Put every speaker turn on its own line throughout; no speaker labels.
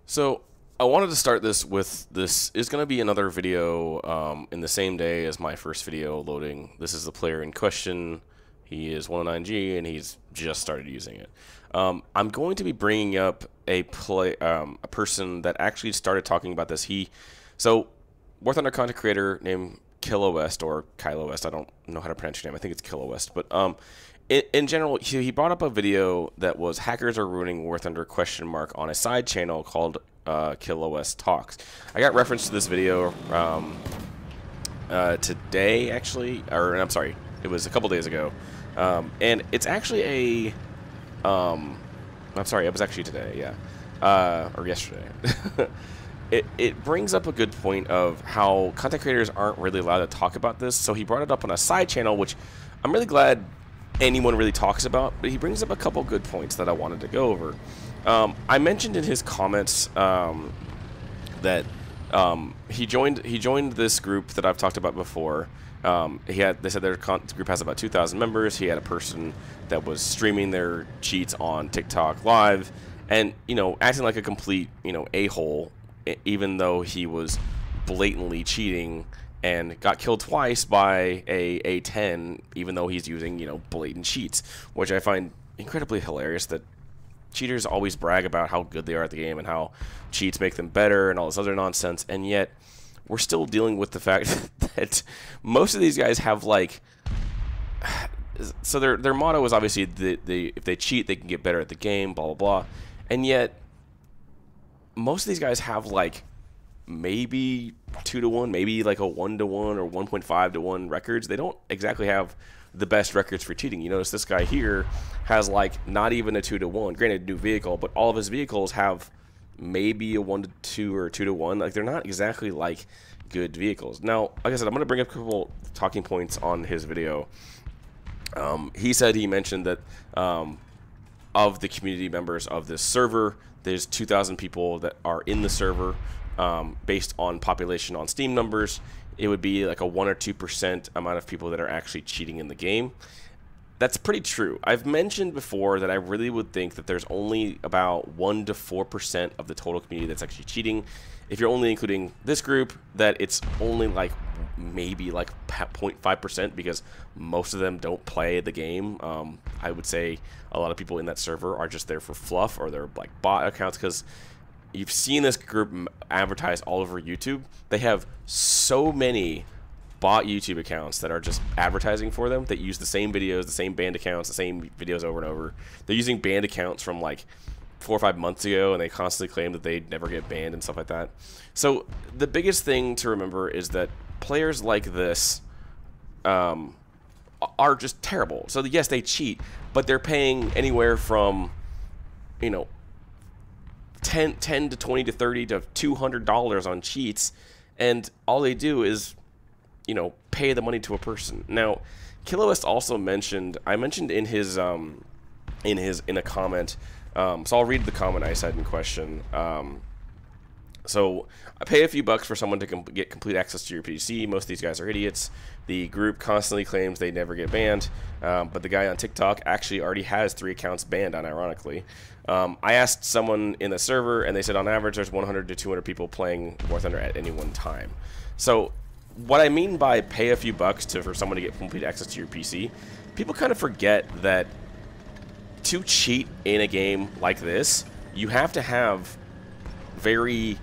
So I wanted to start this with this is going to be another video in the same day as my first video loading. This is the player in question. He is 109G and he's just started using it. I'm going to be bringing up a person that actually started talking about this. So War Thunder content creator named Kilo West or Kylo West. I don't know how to pronounce your name. I think it's Kilo West, but in general, he brought up a video that was hackers are ruining War Thunder ? On a side channel called Kilo West Talks. I got reference to this video today, actually, or I'm sorry, it was a couple days ago, and it's actually I'm sorry, it was actually today, yeah, or yesterday. It brings up a good point of how content creators aren't really allowed to talk about this. So he brought it up on a side channel, which I'm really glad anyone really talks about, but he brings up a couple good points that I wanted to go over. I mentioned in his comments that he joined this group that I've talked about before. They said their group has about 2,000 members. He had a person that was streaming their cheats on TikTok live, and acting like a complete a-hole, even though he was blatantly cheating and got killed twice by a 10, even though he's using blatant cheats, which I find incredibly hilarious. That cheaters always brag about how good they are at the game and how cheats make them better and all this other nonsense, and yet we're still dealing with the fact that most of these guys have so their motto is obviously if they cheat they can get better at the game, blah blah blah, and yet most of these guys have maybe 2-to-1, maybe like a 1-to-1 or 1.5-to-1 records. They don't exactly have the best records for cheating. You notice this guy here has not even a 2-to-1. Granted, new vehicle, but all of his vehicles have maybe a 1-to-2 or 2-to-1. They're not exactly good vehicles. Now, like I said, I'm going to bring up a couple talking points on his video. He mentioned that of the community members of this server, there's 2,000 people that are in the server. Based on population on Steam numbers, it would be like a 1 or 2% amount of people that are actually cheating in the game. That's pretty true. I've mentioned before that I really would think that there's only about 1 to 4% of the total community that's actually cheating. If you're only including this group, that it's only maybe 0.5%, because most of them don't play the game. I would say a lot of people in that server are just there for fluff, or they're bot accounts, because you've seen this group advertised all over YouTube. They have so many bot YouTube accounts that are just advertising for them, that use the same videos, the same banned accounts, the same videos over and over. They're using banned accounts from 4 or 5 months ago, and they constantly claim that they never get banned and stuff like that. So the biggest thing to remember is that players like this are just terrible. So yes, they cheat, but they're paying anywhere from 10 to 20 to 30 to $200 on cheats, and all they do is pay the money to a person. Now, Kilo West also mentioned, I mentioned in his in a comment, so I'll read the comment I said in question. So I pay a few bucks for someone to get complete access to your PC. Most of these guys are idiots. The group constantly claims they never get banned, but the guy on TikTok actually already has 3 accounts banned, unironically. I asked someone in the server, and they said on average there's 100 to 200 people playing War Thunder at any one time. So what I mean by pay a few bucks for someone to get complete access to your PC, people kind of forget that to cheat in a game like this, you have to have very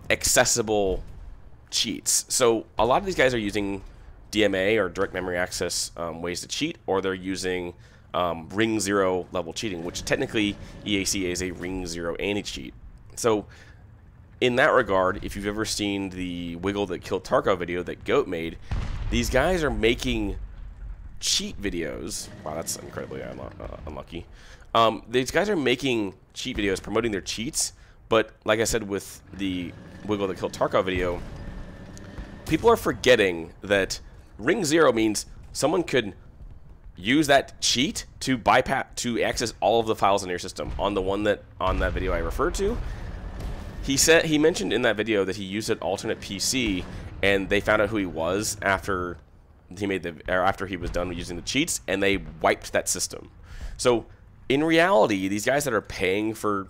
accessible cheats. So a lot of these guys are using DMA, or direct memory access, ways to cheat, or they're using ring 0 level cheating, which technically EAC is a ring 0 anti-cheat. So in that regard, if you've ever seen the Wiggle That Killed Tarkov video that Goat made, these guys are making cheat videos. Wow, that's incredibly unlucky. These guys are making cheat videos promoting their cheats, but like I said with the Wiggle That Killed Tarkov video, people are forgetting that ring 0 means someone could use that cheat to to access all of the files in your system. On that video I referred to, he mentioned in that video that he used an alternate PC, and they found out who he was after he was done using the cheats, and they wiped that system. So in reality, these guys that are paying for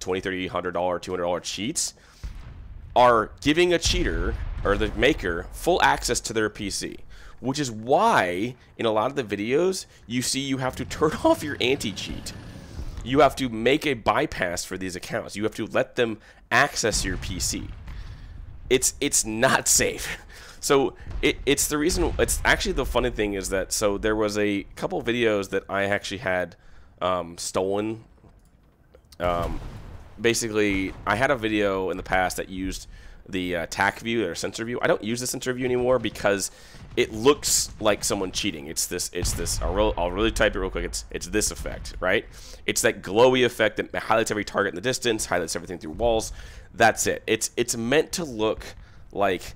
$20, $30, $100, $200 cheats are giving a cheater or the maker full access to their PC, which is why in a lot of the videos you see you have to turn off your anti-cheat. You have to make a bypass for these accounts. You have to let them access your PC. It's not safe. So it's the reason. It's actually the funny thing is that so there was a couple videos that I actually had stolen. Basically, I had a video in the past that used the TAC view or sensor view. I don't use the sensor view anymore because it looks like someone cheating. It's this. I'll really type it real quick. It's this effect, right? It's that glowy effect that highlights every target in the distance, highlights everything through walls. That's it. It's meant to look like.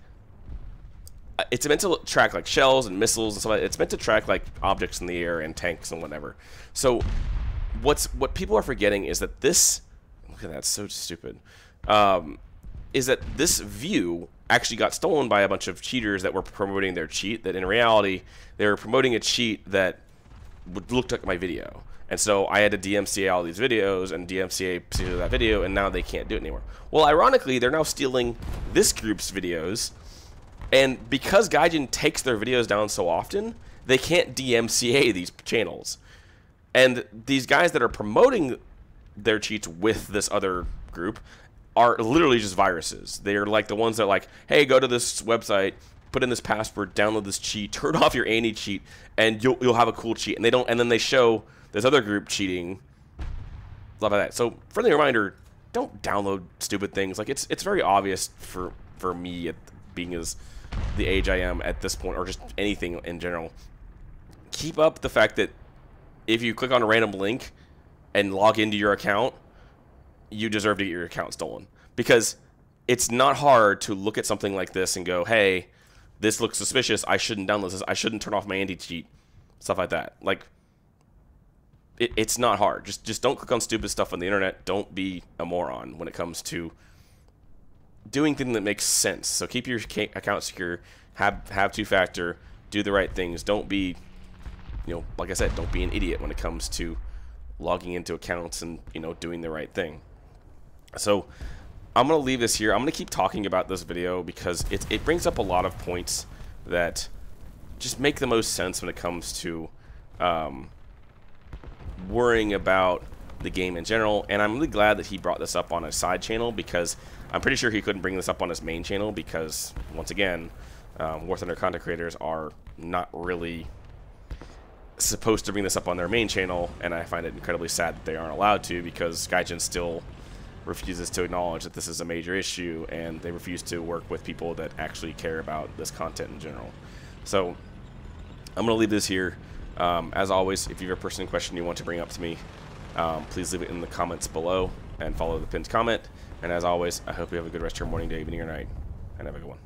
It's meant to track like shells and missiles and stuff like that. It's meant to track like objects in the air and tanks and whatever. So what people are forgetting is that this. Look at that, so stupid. Is that this view actually got stolen by a bunch of cheaters that were promoting their cheat, that in reality they were promoting a cheat that would look like my video. And so I had to DMCA all these videos and DMCA that video, and now they can't do it anymore. Well, ironically, they're now stealing this group's videos, and because Gaijin takes their videos down so often, they can't DMCA these channels. And these guys that are promoting their cheats with this other group are literally just viruses. They're like the ones that are like, hey, go to this website, put in this password, download this cheat, turn off your anti-cheat, and you'll have a cool cheat. And they don't, and then they show this other group cheating, stuff like that. So friendly reminder: don't download stupid things. Like it's very obvious for me, being as the age I am at this point, or just anything in general. Keep up the fact that if you click on a random link and log into your account, you deserve to get your account stolen, because it's not hard to look at something like this and go, hey, this looks suspicious, I shouldn't download this, I shouldn't turn off my anti-cheat, stuff like that. Like, it's not hard. Just don't click on stupid stuff on the internet. Don't be a moron when it comes to doing things that makes sense. So keep your account secure, have two-factor, do the right things. Don't be, like I said, don't be an idiot when it comes to logging into accounts and, doing the right thing. So I'm going to leave this here. I'm going to keep talking about this video because it brings up a lot of points that just make the most sense when it comes to worrying about the game in general. And I'm really glad that he brought this up on a side channel, because I'm pretty sure he couldn't bring this up on his main channel because, once again, War Thunder content creators are not really supposed to bring this up on their main channel, and I find it incredibly sad that they aren't allowed to, because Gaijin still refuses to acknowledge that this is a major issue, and they refuse to work with people that actually care about this content in general. So I'm going to leave this here. As always, if you have a personal question you want to bring up to me, please leave it in the comments below and follow the pinned comment. And as always, I hope you have a good rest of your morning, day, evening, or night, and have a good one.